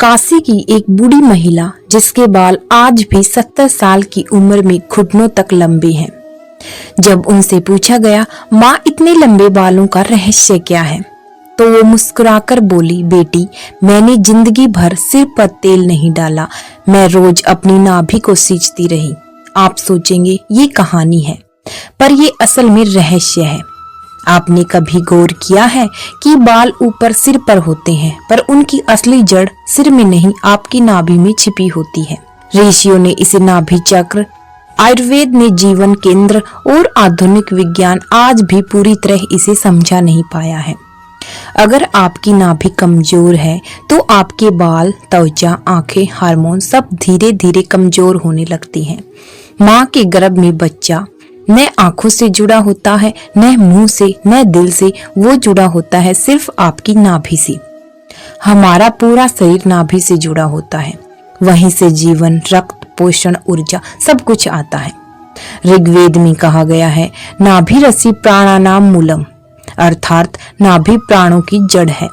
काशी की एक बूढ़ी महिला जिसके बाल आज भी 70 साल की उम्र में घुटनों तक लंबे हैं। जब उनसे पूछा गया, माँ इतने लंबे बालों का रहस्य क्या है, तो वो मुस्कुराकर बोली, बेटी मैंने जिंदगी भर सिर पर तेल नहीं डाला, मैं रोज अपनी नाभि को सींचती रही। आप सोचेंगे ये कहानी है, पर ये असल में रहस्य है। आपने कभी गौर किया है कि बाल ऊपर सिर पर होते हैं, पर उनकी असली जड़ सिर में नहीं आपकी नाभि में छिपी होती है। ऋषियों ने इसे नाभि चक्र, आयुर्वेद ने जीवन केंद्र और आधुनिक विज्ञान आज भी पूरी तरह इसे समझा नहीं पाया है। अगर आपकी नाभि कमजोर है तो आपके बाल, त्वचा, आंखें, हार्मोन सब धीरे धीरे कमजोर होने लगती हैं। माँ के गर्भ में बच्चा न आंखों से जुड़ा होता है, न मुंह से, न दिल से, वो जुड़ा होता है सिर्फ आपकी नाभि से। हमारा पूरा शरीर नाभि से जुड़ा होता है, वहीं से जीवन, रक्त, पोषण, ऊर्जा सब कुछ आता है। ऋग्वेद में कहा गया है, नाभि रसी प्राणानाम मूलम, अर्थात नाभि प्राणों की जड़ है।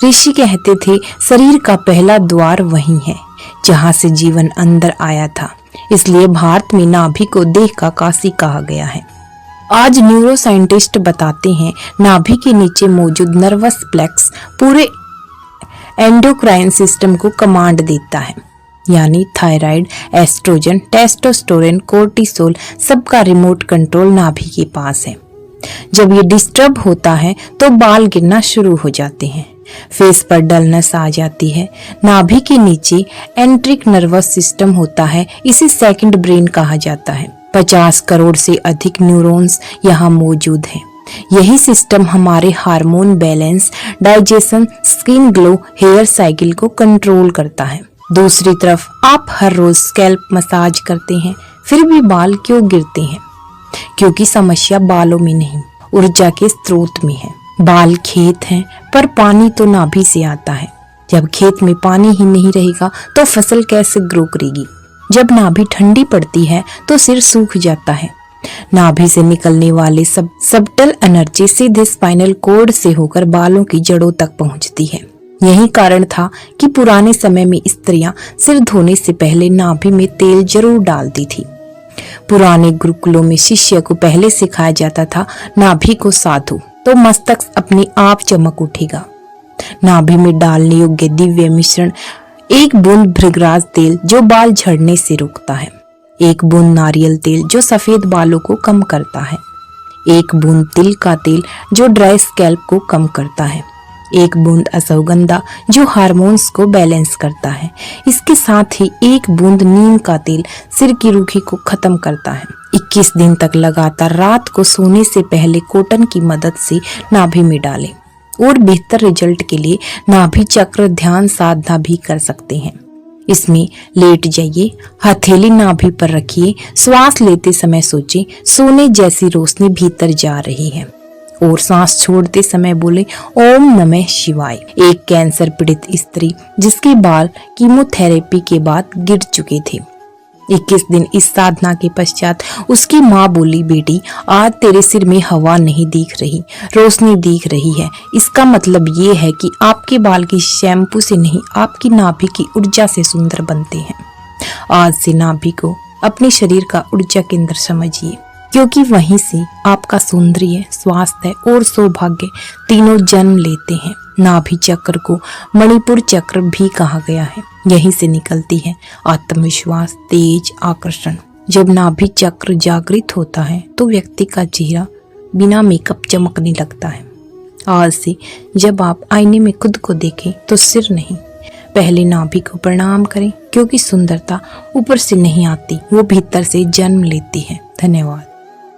ऋषि कहते थे शरीर का पहला द्वार वही है जहां से जीवन अंदर आया था, इसलिए भारत में नाभि को देह का काशी कहा गया है। आज न्यूरो साइंटिस्ट बताते हैं नाभि के नीचे मौजूद नर्वस प्लेक्स पूरे एंडोक्राइन सिस्टम को कमांड देता है, यानी थायराइड, एस्ट्रोजन, टेस्टोस्टेरोन, कोर्टिसोल सबका रिमोट कंट्रोल नाभि के पास है। जब ये डिस्टर्ब होता है तो बाल गिरना शुरू हो जाते हैं, फेस पर डलनेस आ जाती है। नाभि के नीचे एंट्रिक नर्वस सिस्टम होता है, इसे सेकंड ब्रेन कहा जाता है। 50 करोड़ से अधिक न्यूरॉन्स यहाँ मौजूद हैं। यही सिस्टम हमारे hormone balance, digestion, skin glow, hair cycle को कंट्रोल करता है। दूसरी तरफ आप हर रोज स्कैल्प मसाज करते हैं, फिर भी बाल क्यों गिरते हैं? क्योंकि समस्या बालों में नहीं, ऊर्जा के स्रोत में है। बाल खेत हैं, पर पानी तो नाभि से आता है। जब खेत में पानी ही नहीं रहेगा तो फसल कैसे ग्रो करेगी? जब नाभि ठंडी पड़ती है तो सिर सूख जाता है। नाभि से निकलने वाले सबटल एनर्जी सीधे स्पाइनल कॉर्ड से होकर बालों की जड़ों तक पहुंचती है। यही कारण था कि पुराने समय में स्त्रियां सिर धोने से पहले नाभि में तेल जरूर डालती थी। पुराने गुरुकुलों में शिष्य को पहले सिखाया जाता था, नाभि को साधो तो मस्तक अपने आप चमक उठेगा। नाभि में डालने योग्य दिव्य मिश्रण, 1 बूंद भृगराज तेल जो बाल झड़ने से रोकता है, 1 बूंद नारियल तेल जो सफेद बालों को कम करता है, 1 बूंद तिल का तेल जो ड्राई स्कैल्प को कम करता है, 1 बूंद अश्वगंधा जो हार्मोन्स को बैलेंस करता है। इसके साथ ही 1 बूंद नीम का तेल सिर की रूखी को खत्म करता है। 21 दिन तक लगातार रात को सोने से पहले कॉटन की मदद से नाभि में डालें। और बेहतर रिजल्ट के लिए नाभि चक्र ध्यान साधना भी कर सकते हैं। इसमें लेट जाइए, हथेली नाभि पर रखिए, श्वास लेते समय सोचें सोने जैसी रोशनी भीतर जा रही है, और सांस छोड़ते समय बोले ओम नमः शिवाय। एक कैंसर पीड़ित स्त्री जिसके बाल कीमोथेरेपी के बाद गिर चुके थे, 21 दिन इस साधना के पश्चात उसकी माँ बोली, बेटी आज तेरे सिर में हवा नहीं दिख रही, रोशनी दिख रही है। इसका मतलब ये है कि आपके बाल की शैम्पू से नहीं, आपकी नाभि की ऊर्जा से सुंदर बनते हैं। आज से नाभि को अपने शरीर का ऊर्जा केंद्र समझिए, क्योंकि वहीं से आपका सौंदर्य, स्वास्थ्य और सौभाग्य तीनों जन्म लेते हैं। नाभि चक्र को मणिपुर चक्र भी कहा गया है, यहीं से निकलती है आत्मविश्वास, तेज, आकर्षण। जब नाभि चक्र जागृत होता है तो व्यक्ति का चेहरा बिना मेकअप चमकने लगता है। आज से जब आप आईने में खुद को देखें तो सिर नहीं, पहले नाभि को प्रणाम करें, क्योंकि सुंदरता ऊपर से नहीं आती, वो भीतर से जन्म लेती है। धन्यवाद।